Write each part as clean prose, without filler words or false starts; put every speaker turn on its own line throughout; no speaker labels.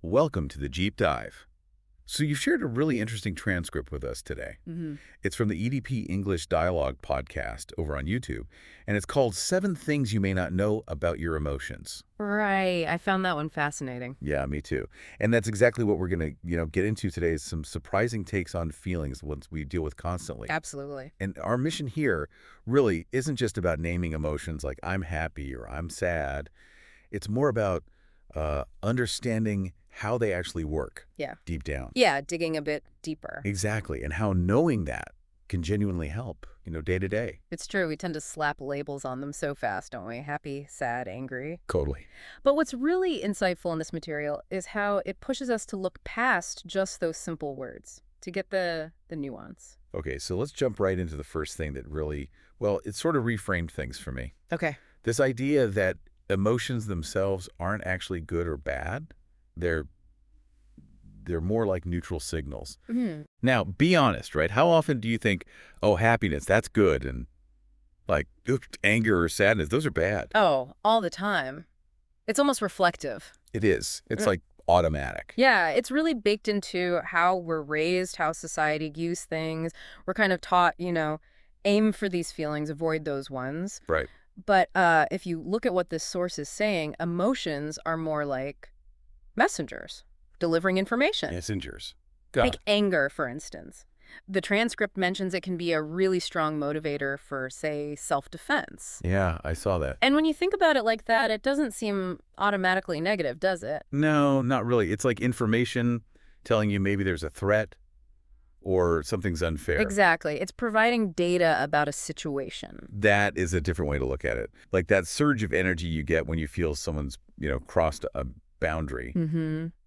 Welcome to the Deep Dive. So you've shared a really interesting transcript with us today. It's from the EDP English Dialogue podcast over on YouTube, and it's called 7 Things You May Not Know About Your Emotions.
Right. I found that one fascinating.
Yeah, me too. And that's exactly what we're going to, get into today is some surprising takes on feelings once we deal with constantly.
Absolutely.
And our mission here really isn't just about naming emotions like I'm happy or I'm sad. It's more about understanding how they actually work deep down.
Yeah, digging a bit deeper.
Exactly. And how knowing that can genuinely help, day to day.
It's true. We tend to slap labels on them so fast, don't we? Happy, sad, angry.
Totally.
But what's really insightful in this material is how it pushes us to look past just those simple words, to get the nuance.
Okay, so let's jump right into the first thing that really, it sort of reframed things for me.
Okay.
This idea that emotions themselves aren't actually good or bad. They're more like neutral signals. Now, be honest, right? How often do you think, oh, happiness, that's good, and like anger or sadness, those are bad?
Oh, all the time. It's almost reflective.
It is. It's like automatic.
Yeah, it's really baked into how we're raised, how society views things. We're kind of taught, aim for these feelings, avoid those ones.
Right.
But if you look at what this source is saying, emotions are more like messengers delivering information.
Messengers.
Take anger, for instance. The transcript mentions it can be a really strong motivator for, say, self-defense.
Yeah, I saw that.
And when you think about it like that, it doesn't seem automatically negative, does it?
No, not really. It's like information telling you maybe there's a threat or something's unfair.
Exactly. It's providing data about a situation.
That is a different way to look at it. Like that surge of energy you get when you feel someone's, crossed a boundary.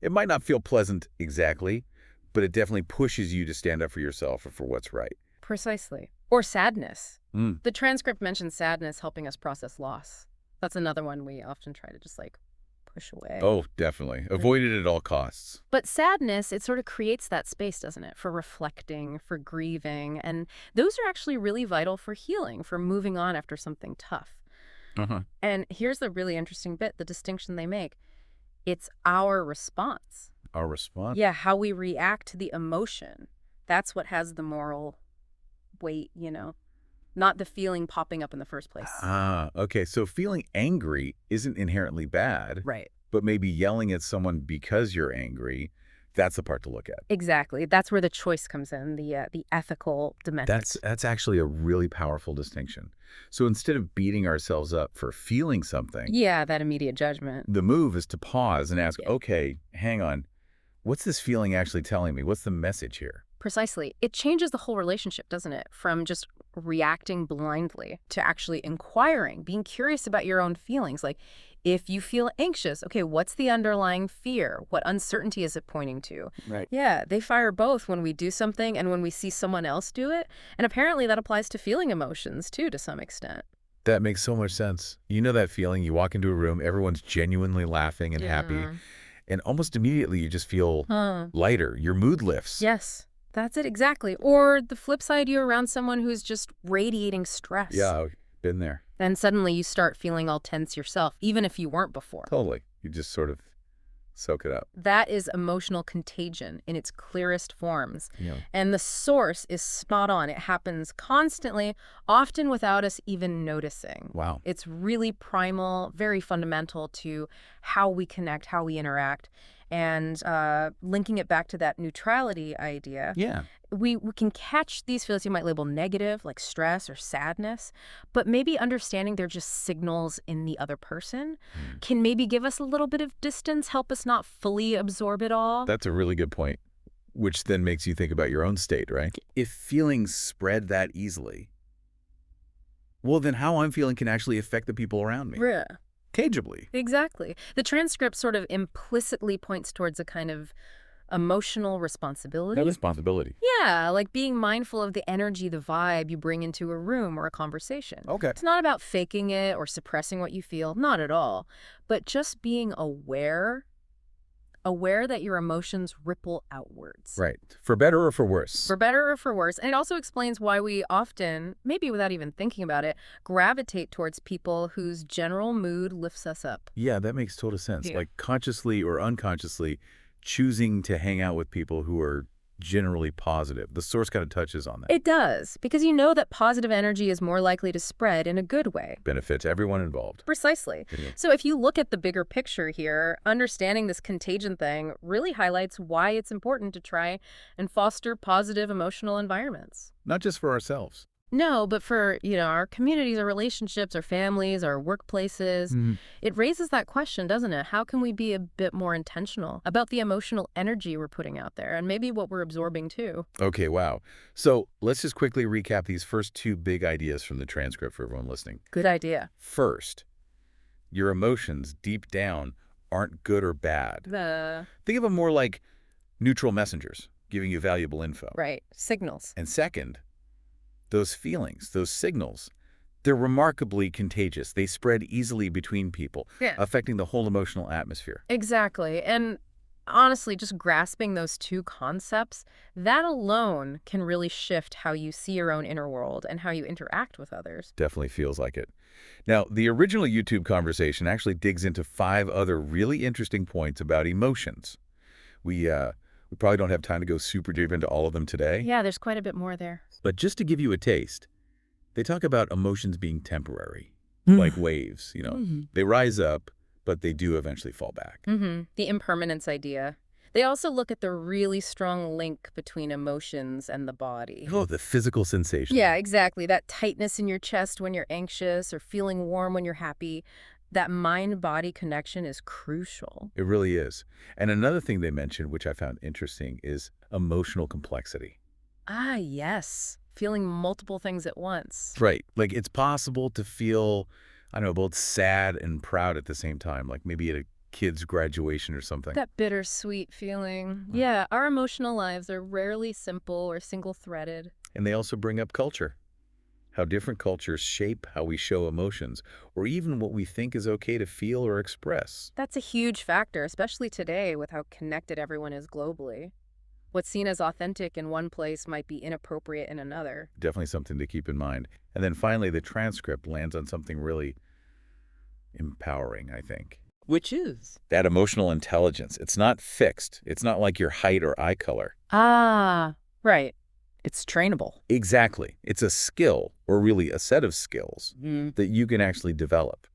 It might not feel pleasant exactly, but it definitely pushes you to stand up for yourself or for what's right.
Precisely. Or sadness. The transcript mentions sadness helping us process loss. That's another one we often try to just push away.
Oh, definitely. Avoid it at all costs.
But sadness, it sort of creates that space, doesn't it? For reflecting, for grieving. And those are actually really vital for healing, for moving on after something tough. And here's the really interesting bit, the distinction they make. It's our response.
Our response?
Yeah, how we react to the emotion. That's what has the moral weight, not the feeling popping up in the first place.
Okay. So feeling angry isn't inherently bad.
Right.
But maybe yelling at someone because you're angry, that's the part to look at.
Exactly. That's where the choice comes in, the ethical dimension.
That's actually a really powerful distinction. So instead of beating ourselves up for feeling something,
yeah, that immediate judgment.
the move is to pause and ask, okay, hang on. What's this feeling actually telling me? What's the message here?
Precisely. It changes the whole relationship, doesn't it? From just reacting blindly to actually inquiring, being curious about your own feelings. Like, if you feel anxious, okay, what's the underlying fear? What uncertainty is it pointing to?
Right.
Yeah, they fire both when we do something and when we see someone else do it. And apparently that applies to feeling emotions, too, to some extent.
That makes so much sense. You know that feeling, you walk into a room, everyone's genuinely laughing and happy, and almost immediately you just feel lighter. Your mood lifts.
Yes. That's it, exactly. Or the flip side, you're around someone who's just radiating stress.
Yeah, been there.
Then suddenly you start feeling all tense yourself, even if you weren't before.
Totally. You just sort of soak it up.
That is emotional contagion in its clearest forms.
Yeah.
And the source is spot on. It happens constantly, often without us even noticing.
Wow.
It's really primal, very fundamental to how we connect, how we interact. And linking it back to that neutrality idea, we can catch these feelings you might label negative, like stress or sadness, but maybe understanding they're just signals in the other person can maybe give us a little bit of distance, help us not fully absorb it all.
That's a really good point, which then makes you think about your own state, right? If feelings spread that easily, well, then how I'm feeling can actually affect the people around me.
Yeah.
Tangibly.
Exactly. The transcript sort of implicitly points towards a kind of emotional responsibility.
No responsibility.
Yeah, like being mindful of the energy, the vibe you bring into a room or a conversation.
Okay.
It's not about faking it or suppressing what you feel, not at all, but just being aware that your emotions ripple outwards.
Right. For better or for worse.
For better or for worse. And it also explains why we often, maybe without even thinking about it, gravitate towards people whose general mood lifts us up.
Yeah, that makes total sense.
Yeah.
Like consciously or unconsciously, choosing to hang out with people who are generally positive. The source kind of touches on that.
It does, because you know that positive energy is more likely to spread in a good way.
Benefits everyone involved.
Precisely.
Yeah.
So if you look at the bigger picture here, understanding this contagion thing really highlights why it's important to try and foster positive emotional environments.
Not just for ourselves.
No, but for, our communities, our relationships, our families, our workplaces, it raises that question, doesn't it? How can we be a bit more intentional about the emotional energy we're putting out there and maybe what we're absorbing too?
Okay, wow. So let's just quickly recap these first two big ideas from the transcript for everyone listening.
Good idea.
First, your emotions deep down aren't good or bad. Think of them more like neutral messengers giving you valuable info.
Right. Signals.
And second, those feelings, those signals, they're remarkably contagious. They spread easily between people, affecting the whole emotional atmosphere.
Exactly. And honestly, just grasping those two concepts, that alone can really shift how you see your own inner world and how you interact with others.
Definitely feels like it. Now, the original YouTube conversation actually digs into 5 other really interesting points about emotions. We probably don't have time to go super deep into all of them today.
Yeah, there's quite a bit more there.
But just to give you a taste, they talk about emotions being temporary, like waves, They rise up, but they do eventually fall back.
The impermanence idea. They also look at the really strong link between emotions and the body.
Oh, the physical sensation.
Yeah, exactly. That tightness in your chest when you're anxious or feeling warm when you're happy. That mind-body connection is crucial.
It really is. And another thing they mentioned, which I found interesting, is emotional complexity.
Ah, yes. Feeling multiple things at once.
Right. Like it's possible to feel, I don't know, both sad and proud at the same time, like maybe at a kid's graduation or something.
That bittersweet feeling. Yeah, our emotional lives are rarely simple or single-threaded.
And they also bring up culture. How different cultures shape how we show emotions, or even what we think is okay to feel or express.
That's a huge factor, especially today with how connected everyone is globally. What's seen as authentic in one place might be inappropriate in another.
Definitely something to keep in mind. And then finally, the transcript lands on something really empowering, I think.
Which is?
That emotional intelligence. It's not fixed. It's not like your height or eye color.
Ah, right. It's trainable.
Exactly. It's a skill, or really a set of skills, that you can actually develop,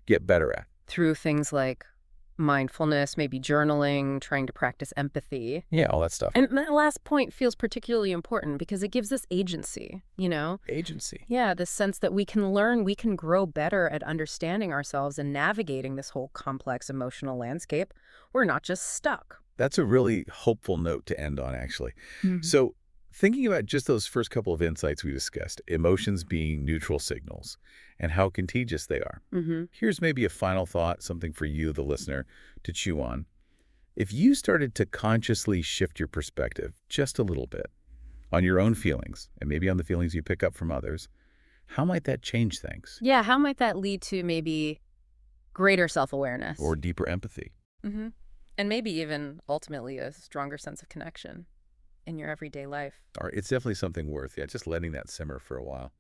get better at.
Through things like mindfulness, maybe journaling, trying to practice empathy.
Yeah, all that stuff.
And that last point feels particularly important because it gives us agency,
Agency.
Yeah, the sense that we can learn, we can grow better at understanding ourselves and navigating this whole complex emotional landscape. We're not just stuck.
That's a really hopeful note to end on, actually. So thinking about just those first couple of insights we discussed, emotions being neutral signals and how contagious they are. Here's maybe a final thought, something for you, the listener, to chew on. If you started to consciously shift your perspective just a little bit on your own feelings and maybe on the feelings you pick up from others, how might that change things?
Yeah, how might that lead to maybe greater self-awareness?
Or deeper empathy?
And maybe even ultimately a stronger sense of connection in your everyday life.
Or it's definitely something worth, just letting that simmer for a while.